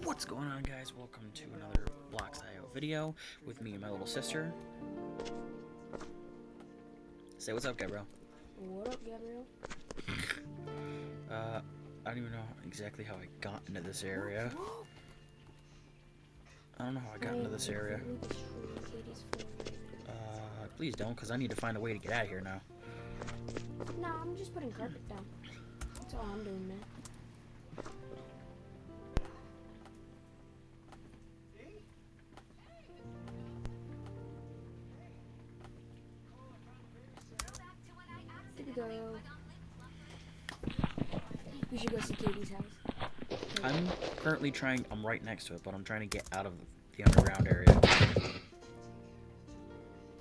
What's going on, guys? Welcome to another Blocks.io video with me and my little sister. Say what's up, Gabrielle. What up, Gabrielle? I don't even know exactly how I got into this area. I don't know how I got into this area. Please don't, because I need to find a way to get out of here now. Nah, I'm just putting carpet down. That's all I'm doing, man. Here we go. We should go see Katie's house. I'm currently trying, I'm right next to it, but I'm trying to get out of the underground area.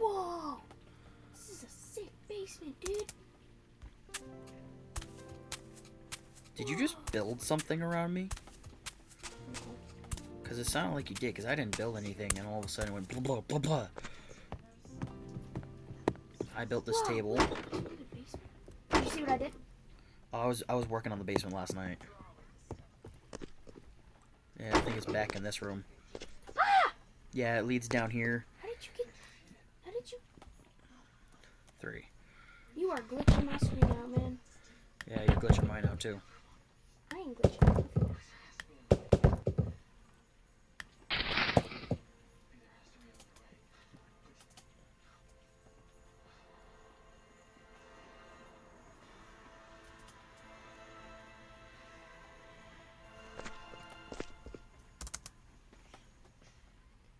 Whoa! This is a sick basement, dude. Did you just build something around me? Because it sounded like you did, because I didn't build anything, and all of a sudden it went blah blah blah blah. I built this table. Did you see what I did? I was working on the basement last night. Yeah, I think it's back in this room. Ah! Yeah, it leads down here. How did you? 3. You are glitching my screen out, man. Yeah, you're glitching mine out too. I ain't glitching.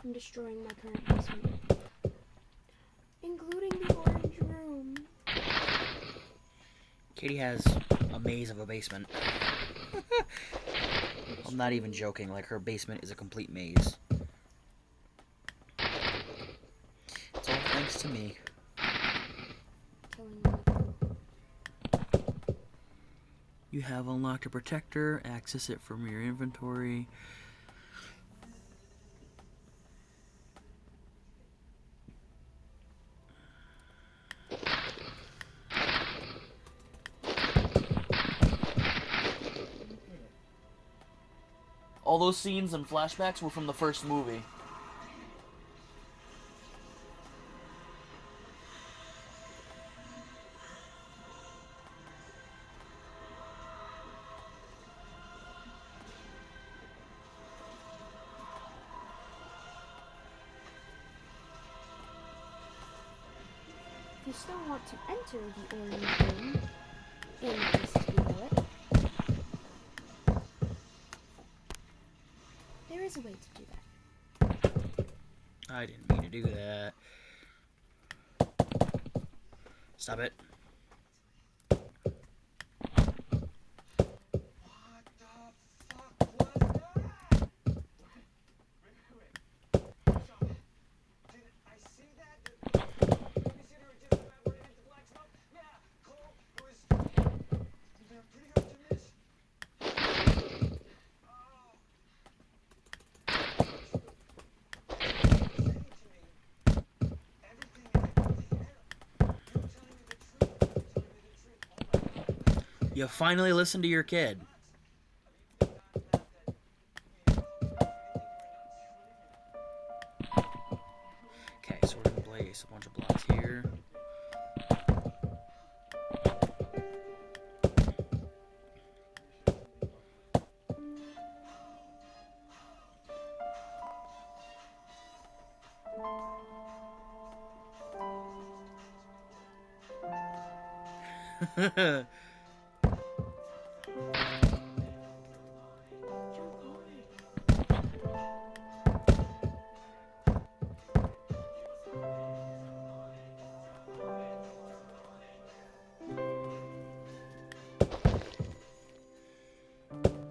I'm destroying my current basement, including the orange room. Katie has a maze of a basement. I'm not even joking, like her basement is a complete maze. It's all thanks to me. You have unlocked a protector, access it from your inventory. All those scenes and flashbacks were from the first movie. If you still want to enter the orange room in the places below it, there is a way to do that. I didn't mean to do that. Stop it. You finally listened to your kid. Okay, so we're gonna place a bunch of blocks here.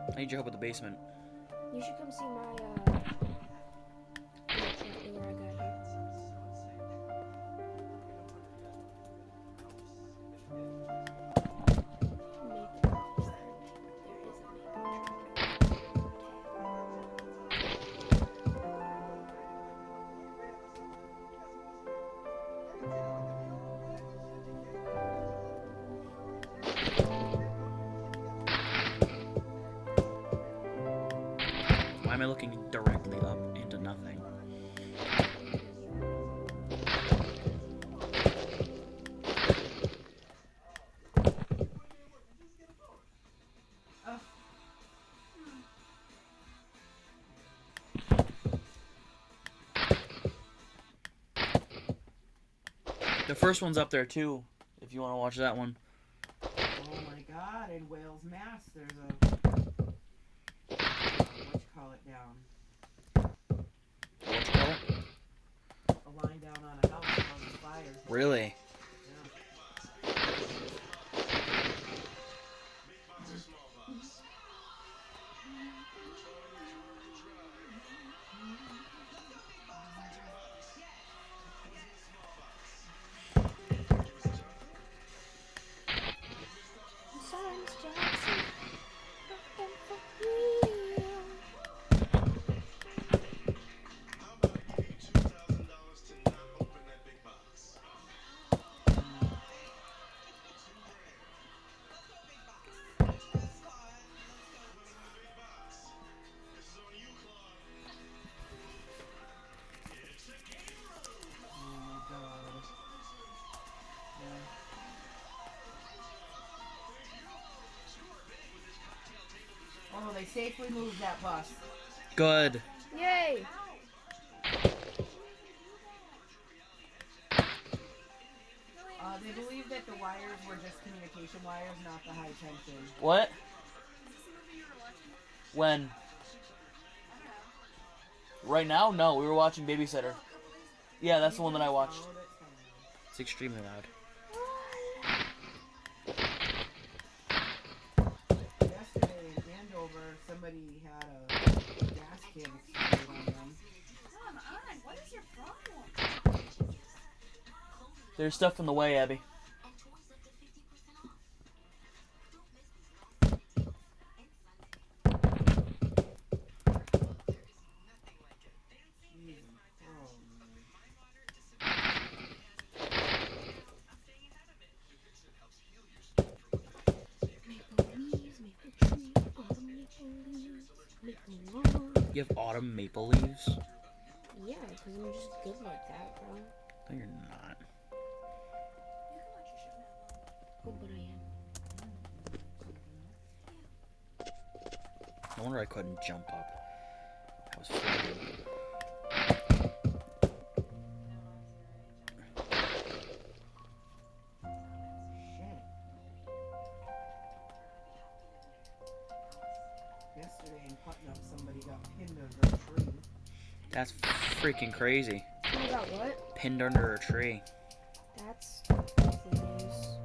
I need your help with the basement. You should come see my where I got here. am I looking directly up into nothing? The first one's up there too, if you want to watch that one. Oh my God! In Wales, Mass, there's a what you call it down. What you call it? A line down on a house causing fire. Really? Yeah. I'm sorry, Miss Jackson. Nothing for real. Oh God. Yeah. Oh, they safely moved that bus. Good. Yay! They believe that the wires were just communication wires, not the high tension. What? When? Right now? No, we were watching Babysitter. Yeah, that's the one that I watched. Oh, that's kind of It's extremely loud. Yesterday in Andover, somebody had a gas can explode on them. Come on, what is your problem? There's stuff in the way, Abby. Jesus. Oh, man. Maple leaves, maple tree, autumn maple leaves, maple lawn. You have autumn maple leaves? Yeah, because I'm just good like that, bro. No, you're not. Oh, but I am. No wonder I couldn't jump up. I was flying. Shit. Yesterday in Putnam, somebody got pinned under a tree. That's freaking crazy. You got what? Pinned under a tree. That's the news.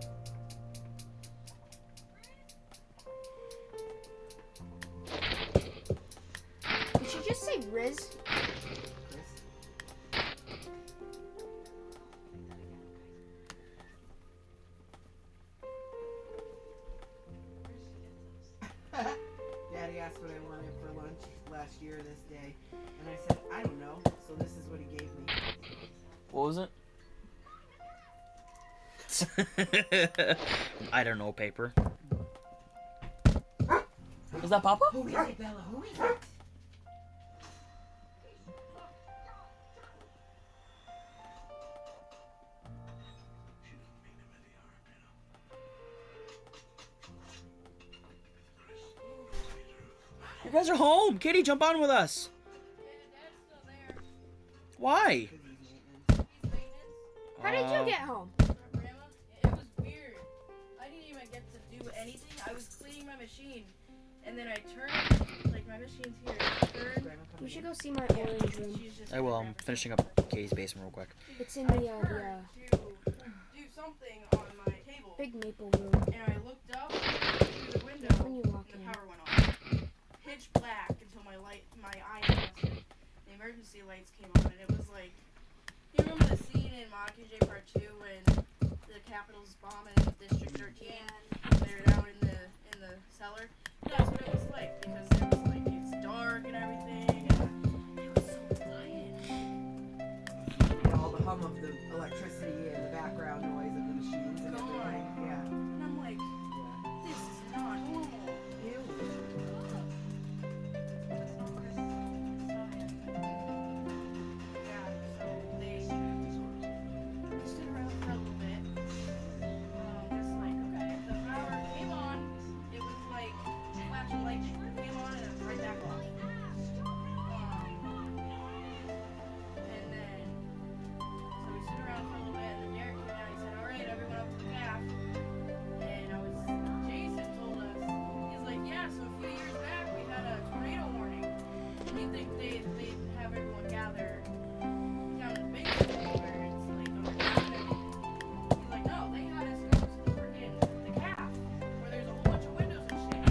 Did she just say Riz? Chris? Daddy asked what I wanted for lunch last year this day, and I said, I don't know, so this is what he gave me. What was it? I don't know, paper. Is that Papa? Who is it, Bella? Who is it? You guys are home. Kitty, jump on with us. Yeah, Dad's still there. Why? Because he's maintenance. He's maintenance. How did you get home? Grandma, it was weird. I didn't even get to do anything. I was cleaning my machine, and then I turned, like my machine's here. I turned. Grandma You coming should in? go see my orange room. She's just I will. I'm grab her finishing stuff. up Katie's basement real quick. It's in the To do something on my table, big maple room. and I looked up through the window, When you walk and in. the power went off. Pitch black until my eye adjusted. The emergency lights came on, and it was like, you remember the scene in Mockingjay Part 2 when the Capitol's bombing District 13? They're down in the cellar. That's what it was like, because it was like it's dark and everything, and it was so quiet. You know, all the hum of the electricity and the background noise of the machines and everything. Yeah. And I'm like, Yeah. this is not normal. Ew. think they have everyone gather down in the basement where it's like underground and everything. He's like, no, they had us go to the freaking the calf where there's a whole bunch of windows and shit.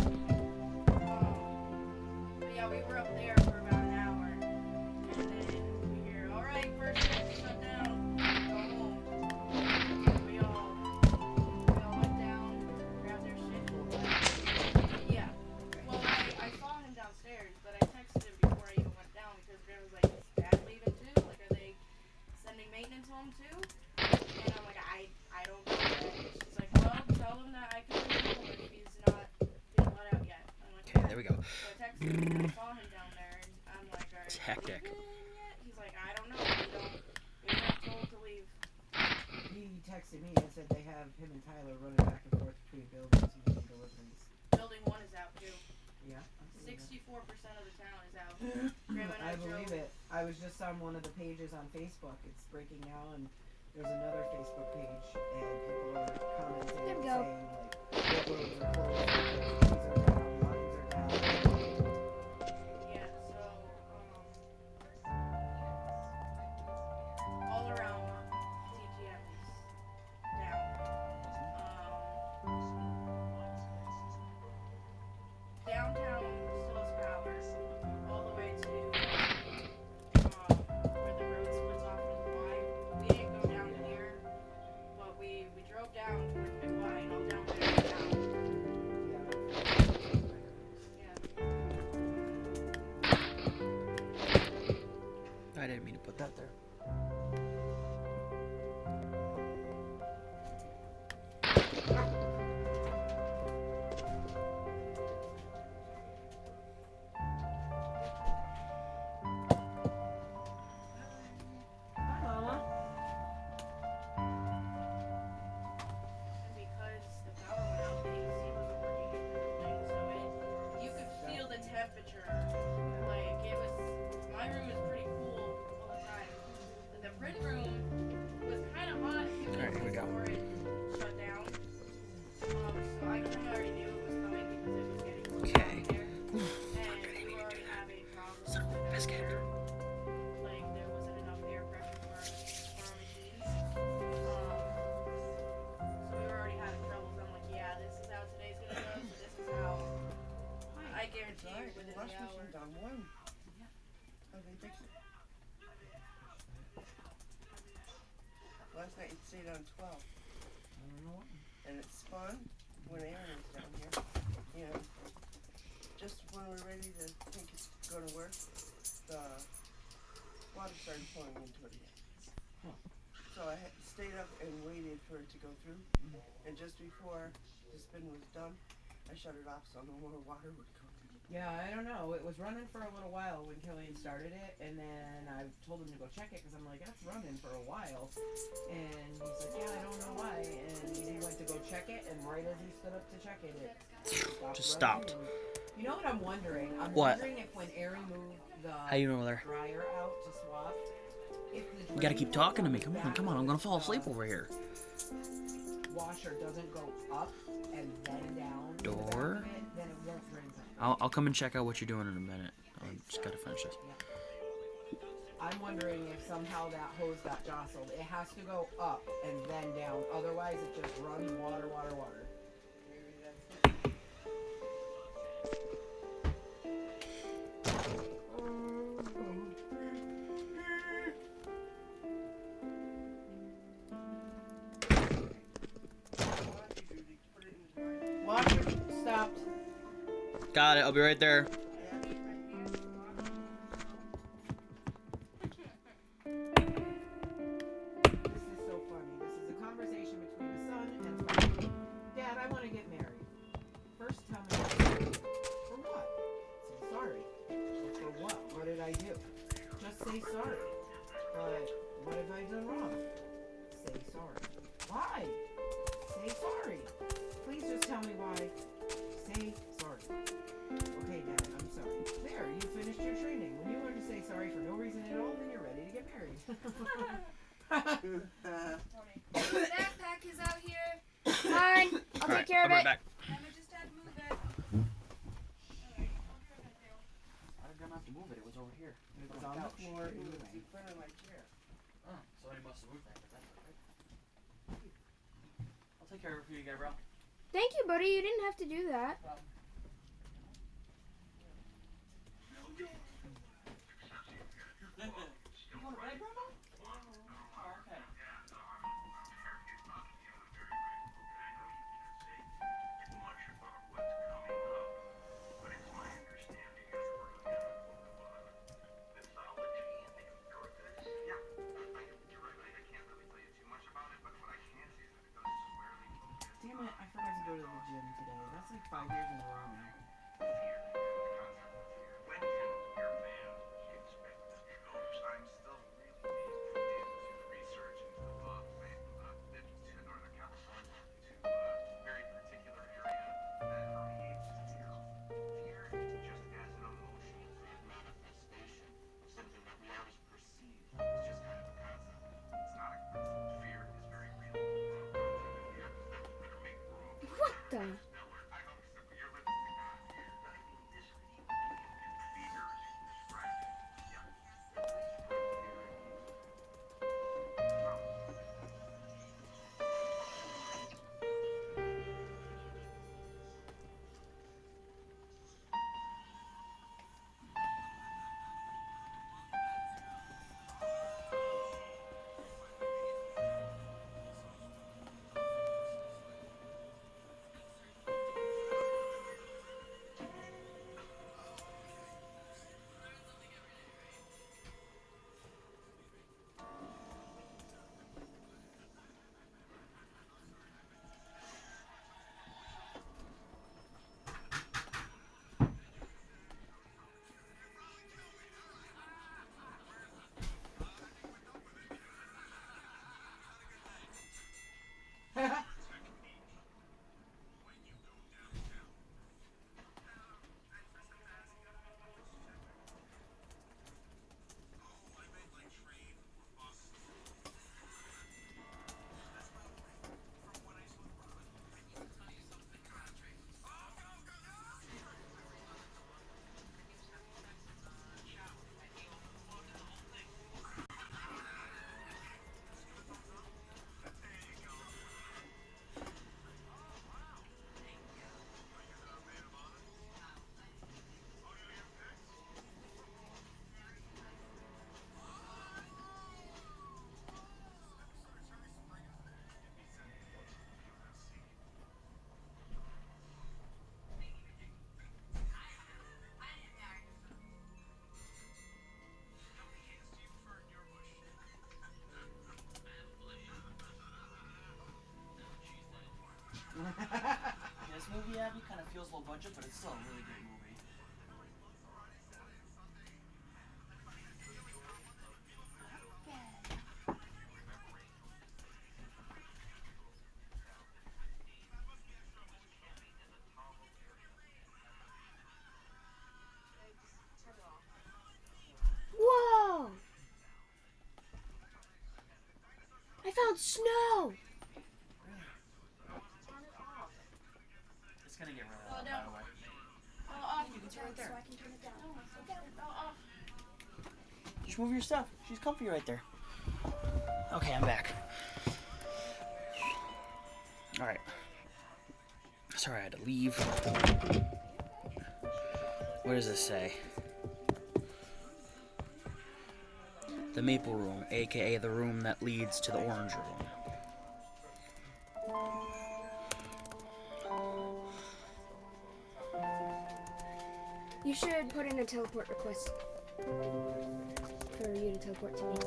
But yeah, we were up there for about an hour, and then we hear, all right, first shift shut down, go home. And we all went down, grabbed their shit. Yeah. Well, I saw him downstairs, but I texted him before I even went down because Graham was like, is Dad leaving too? Like, are they sending maintenance home too? And I'm like, I don't know. She's like, well, tell him that I can leave him if he's not being let out yet. I'm like, Okay, there we go. So I texted him and I saw him down there, and I'm like, are It's you hectic. leaving yet? He's like, I don't know. We weren't told to leave. He texted me and said they have him and Tyler running back and forth between buildings making deliveries. Building 1 is out too. Yeah. 64% of the town is out. I believe it. I was just on one of the pages on Facebook. It's breaking now, and there's another Facebook page, and people are commenting There and we go. saying like, what roads are closed, trees are down, lines are down. Yeah, so, all around TTM is down. Downtown still has power, all the way to, where the road splits off into Y. We didn't go down here, but we drove down towards McY, and all down there is down. Yeah. I didn't mean to put that there. Hi, Mama. And because the power went out, the AC wasn't working in the building, so you could feel the temperature. Like, it was, my room was pretty cool all the time. But the print room was kind of hot a few Alright, minutes here we go. before it shut down. So I kind of already knew it was coming because it was getting close Okay. down there. And we were already having problems Son of a with our biscuit. air. Like, there wasn't enough air pressure for our machines. So we were already having troubles. I'm like, yeah, this is how today's gonna go. So this is how I guarantee you within the hour. On one. Oh, they fixed it. Last night it stayed on 12, I don't know what. and it spun when Aaron was down here. You know, just when we're ready to think it's going to work, the water started flowing into it again. Huh. So I stayed up and waited for it to go through, and just before the spin was done, I shut it off so no more water would come in. Yeah, I don't know. It was running for a little while when Killian started it, and then I told him to go check it because I'm like, that's running for a while. And he's like, yeah, I don't know why. And he went to go check it, and right as he stood up to check it, it stopped. Just running. stopped. And you know what I'm wondering? I'm What? wondering if when Aaron moved the How you know there? dryer out to swap, if the You gotta keep drain talking to me. on the Come on. back I'm gonna of fall the asleep over here. washer doesn't go up and then down to the back Door? of it, then it won't drain from it. I'll come and check out what you're doing in a minute. I just gotta finish this. I'm wondering if somehow that hose got jostled. It has to go up and then down. Otherwise, it just runs water, water, water. Maybe that's it. Washer stopped. Got it. I'll be right there. This is so funny. This is a conversation between a son and a father. Dad, I want to get married. First, tell me for what? Say sorry. Or for what? What did I do? Just say sorry. But what have I done wrong? Say sorry. Why? Say sorry. Please just tell me why. Say sorry. Okay, Dad, I'm sorry. There, you finished your training. When you learn to say sorry for no reason at all, then you're ready to get married. Backpack is out here. Fine. I'll take care I'll of be right it. back. I just had to move it. I'm gonna have to to move it. It was over here. It It was was on the couch. floor It was anyway. in front of my chair. Oh, somebody must have moved that, but that's alright. I'll take care of it for you, Gabrielle. Thank you, buddy. You didn't have to do that. You going to bed, Grandma? Oh, okay. Damn it, I forgot to go to the gym today. That's like 5 years in a row now. What the? This movie, Abby, kind of feels low budget, but it's still a really good movie. Whoa! I found snow! It's gonna get really Oh, loud, no. by the way. Oh, You can sit right there. So I can turn it down. oh. Just move your stuff. She's comfy right there. Okay, I'm back. Alright. Sorry, I had to leave. What does this say? The Maple Room, aka the room that leads to the Orange Room. You should put in a teleport request for you to teleport to me.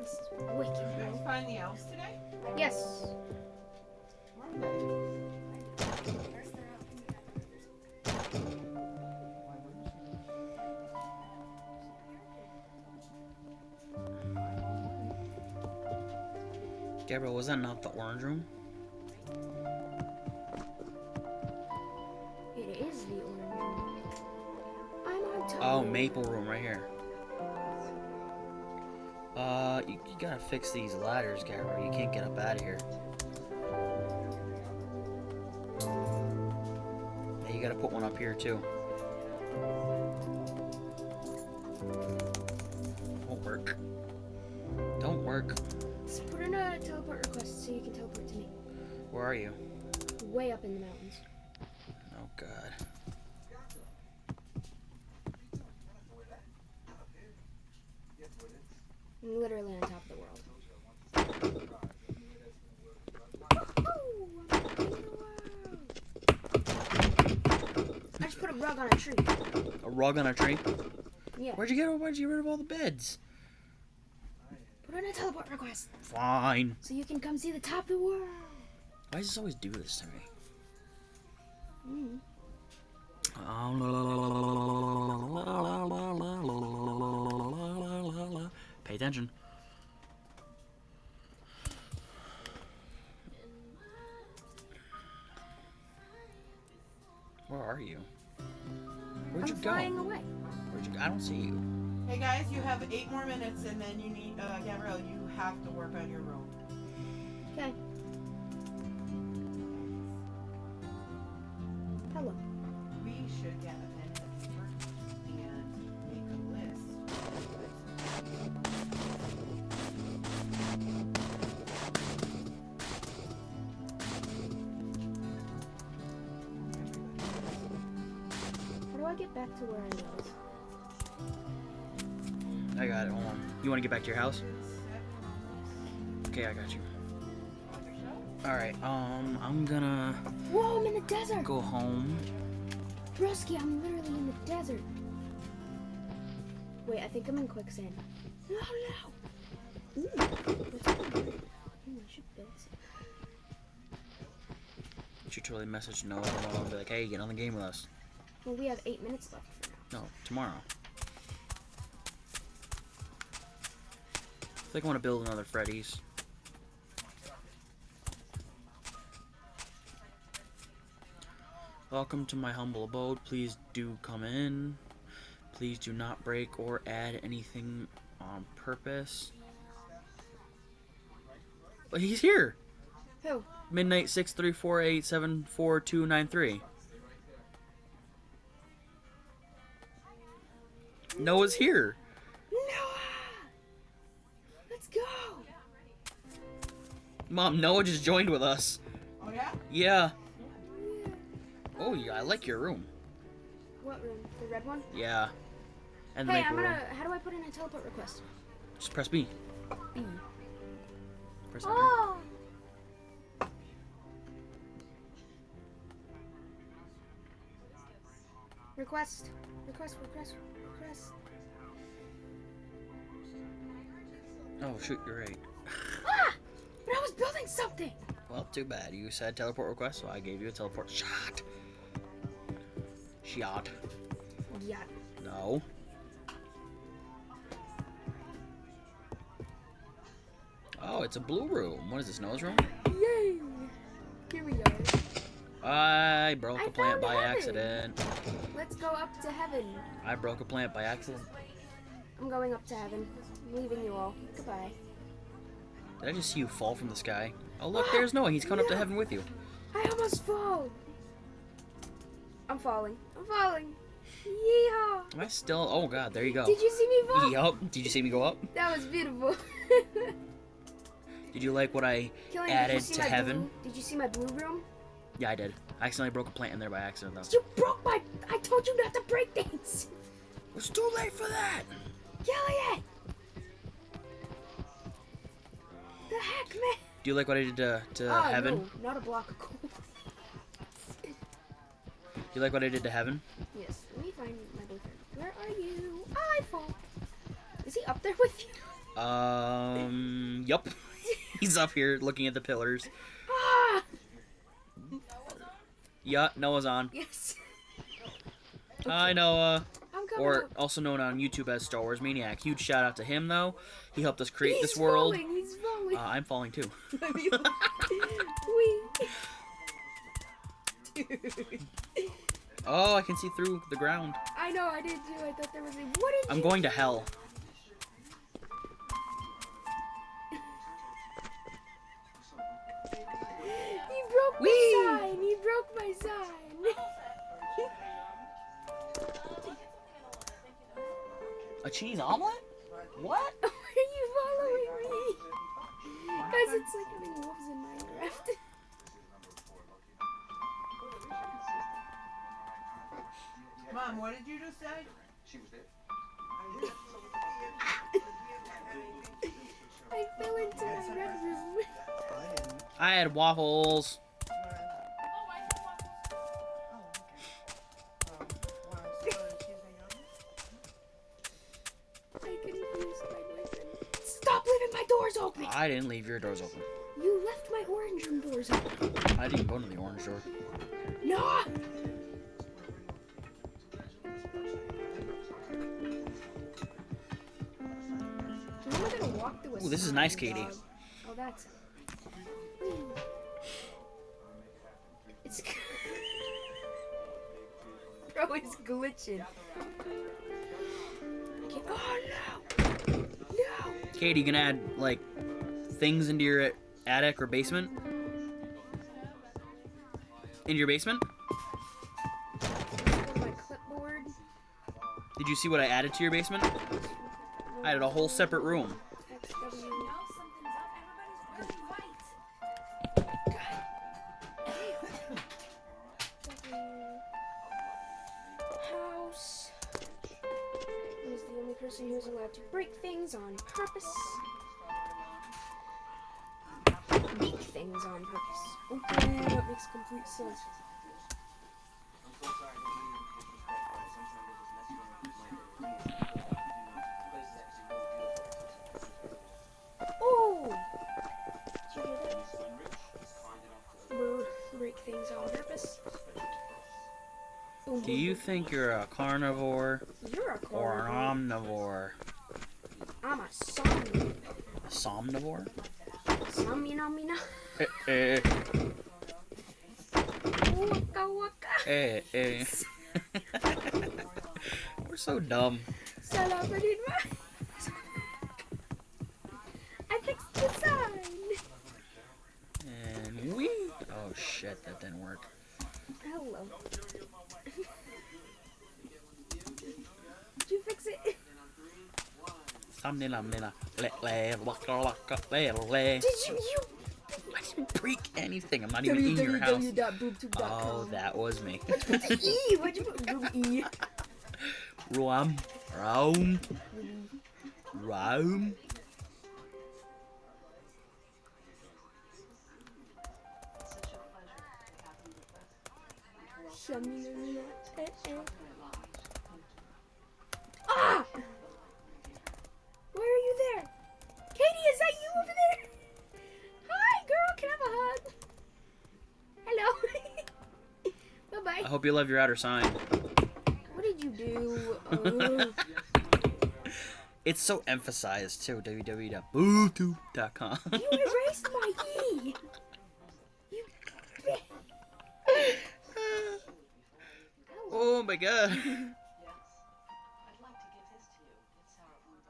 This is wicked, Did you guys bro. find the elves today? Yes. Where are they? Gabriel, was that not the Orange Room? It is the orange room. I'm on top. Oh, Maple Room right here. You gotta fix these ladders, Gabriel. You can't get up out of here. put one up here too. Won't work. Don't work. Just put in a teleport request so you can teleport to me. Where are you? Way up in the mountains. Oh God. I'm literally on top of the world. I just put a rug on a tree. A rug on a tree? Yeah. Where'd you get rid of all the beds? Put in a teleport request Fine. so you can come see the top of the world. Why does this always do this to me? Mm. Pay attention. Where are you? Where'd you I'm go? flying away. Where'd you go? I don't see you. Hey guys, you have 8 more minutes, and then you need, Gabrielle, you have to work on your room. Okay. Hello. We should get a pen and paper and make a list. How do I get back to where I was? I got it. Hold on. You want to get back to your house? Okay, I got you. Alright, I'm gonna Whoa, I'm in the desert! go home. Brusky, I'm literally in the desert. Wait, I think I'm in quicksand. No, no! Ooh, that's pretty good. Ooh, I should build some. You should totally message Noah tomorrow and be like, hey, get on the game with us. Well, we have 8 minutes left for now. No, tomorrow. I think I want to build another Freddy's. Welcome to my humble abode. Please do come in. Please do not break or add anything on purpose. But he's here. Who? Midnight 634874293. Noah's here. Noah! Let's go! Mom, Noah just joined with us. Oh yeah? Yeah. Oh yeah, I like your room. What room? The red one? Yeah. And the Hey, maple I'm room. gonna. How do I put in a teleport request? Just press B. B. Press enter. Oh! Request. Request. Oh shoot, you're right. Ah! But I was building something! Well, too bad. You said teleport request, so I gave you a teleport shot. Shot. Yeah. No. Oh, it's a blue room. What is this, Noah's room? Yay! Here we are. I broke I a plant found by heaven. accident. Let's go up to heaven. I broke a plant by accident. I'm going up to heaven. I'm leaving you all. Goodbye. Did I just see you fall from the sky? Oh look, there's Noah. He's coming up to heaven with you. I almost fall. I'm falling. Yeehaw! Am I still? Oh god, there you go. Did you see me fall? Yup. Did you see me go up? That was beautiful. Did you like what I Killing, added to heaven? Did you see my blue room? Yeah, I did. I accidentally broke a plant in there by accident, though. You broke my. I told you not to break things. It's too late for that. Killian! The heck, man? Do you like what I did to Oh, heaven? No, not a block of gold. Do you like what I did to heaven? Yes. Let me find my boyfriend. Where are you? I fall. Is he up there with you? Yup. He's up here looking at the pillars. Ah! Yeah, Noah's on. Yes. Hi, Noah. I'm coming Or up. also known on YouTube as Star Wars Maniac. Huge shout out to him, though. He helped us create He's this world. Falling. He's falling. I'm falling too. Oh, I can see through the ground. I know, I did too. I thought there was a. What did I'm you going to hell. He broke Whee! my sign. He broke my sign. A cheese omelet? What? Why are you following me? Because it's like having wolves in Minecraft. Mom, what did you just say? I fell into my red room. I had waffles. I confused my boyfriend. Stop leaving my doors open! I didn't leave your doors open. You left my orange room doors open. I didn't go to the orange door. No! How am I gonna walk through a Ooh, this is sign, nice, Katie. dog? Oh, that's... It's... Bro, it's glitching. Okay. Oh, no! No! Katie, you gonna add, like, things into your attic or basement? In your basement? Go to my clipboard. Did you see what I added to your basement? I added a whole separate room. XW. House is the only person who's allowed to break things on purpose. Make things on purpose. Okay, that makes complete sense. Oh! Did you hear that? Break things on purpose. Boom, Do boom, you boom. think you're a carnivore You're a or an carnivore. omnivore? I'm a somnivore. A somnivore? Somnivore. Eh, Waka waka. eh, eh. We're so dumb. Celebrity advice. I fixed the sign. And we... Oh shit, that didn't work. Hello. Did you fix it? Did you... I didn't break anything. I'm not even in your house. www.boobtube.com. Oh, that was me. What'd you put the E? What'd you put E? Roam. Ah! Why are you there? Katie, is that you over there? Hi, girl. Can I have a hug? Hello. Bye-bye. I hope you love your outer sign. What did you do? It's so emphasized too. www.bootube.com. You erased my E. You... Oh my god.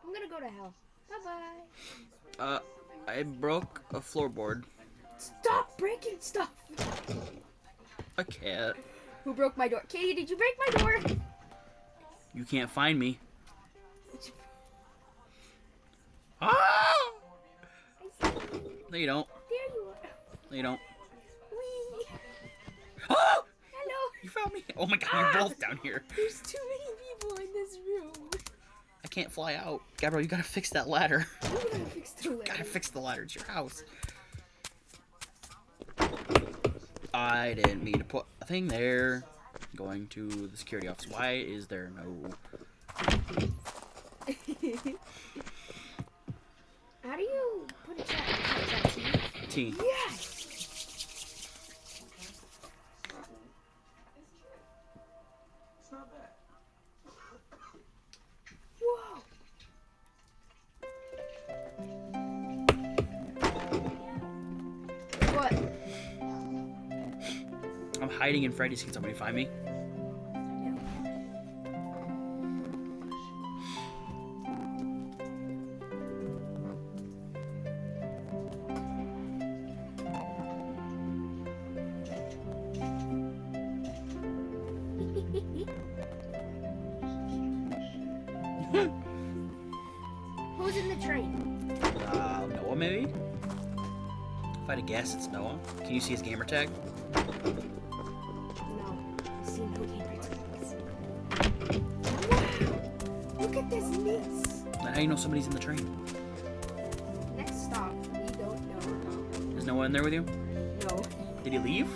I'm gonna go to hell. Bye-bye. I broke a floorboard. Stop breaking stuff. A cat. Who broke my door? Katie, did you break my door? You can't find me. Ah! I see you. No, you don't. There you are. No, you don't. Wee. Oh! Hello. You found me. Oh my god, you're both down here. There's too many people in this room. I can't fly out. Gabriel, you gotta fix that ladder. You gotta fix the Gotta ladder. fix the ladder. It's your house. I didn't mean to put a thing there. Going to the security office. Why is there no... How do you put a chat? Is that T? T? Yes. Whoa. What? I'm hiding in Freddy's. Can somebody find me? Noah, maybe? If I had to guess, it's Noah. Can you see his gamer tag? No. I see no gamer tags. Wow! Look at this mix. How do you know somebody's in the train? Next stop, we don't know. Is Noah in there with you? No. Did he leave?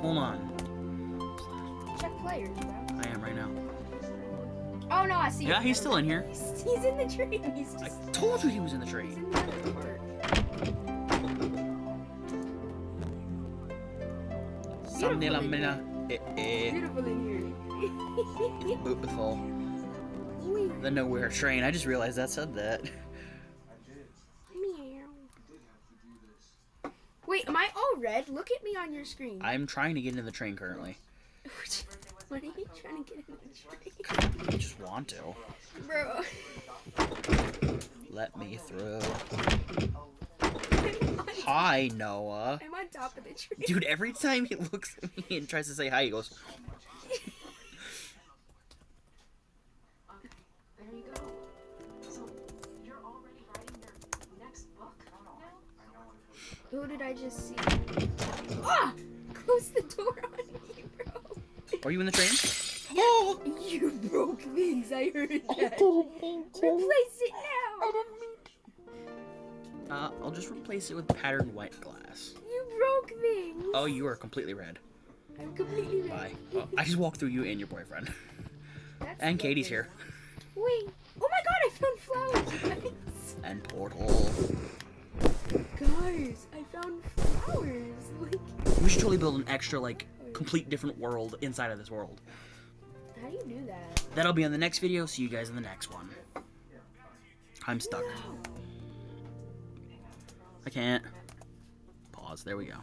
Hold on. Check players, bro. I am right now. Oh no, I see him. Yeah, he's still in here. He's in the train. He's I just. told you he was in the He's train. in the other part. Beautiful in here. It's beautiful. Wee. The nowhere train. I just realized that said that. Meow. Wait, am I all red? Look at me on your screen. I'm trying to get into the train currently. What are you trying to get in the train? I just want to. Bro. Let me through. Hi, Noah. I'm on top of the train. Dude, every time he looks at me and tries to say hi, he goes, There you go. So you're already writing your next book now? Who did I just see? Ah! Close the door on me, bro. are you in the train? Oh! You broke things, I heard that. Replace it now. I'll just replace it with patterned white glass. You broke things. Oh, you are completely red. I'm completely red. Bye. Oh, I just walked through you and your boyfriend. That's And Katie's lovely. here. Wait. Oh my god, I found flowers, guys. And Portal. Guys, I found flowers. Like, We should totally build an extra, like, complete different world inside of this world. how do you do that? That'll be on the next video. See you guys in the next one. I'm stuck. Wow. I can't. Pause. There we go.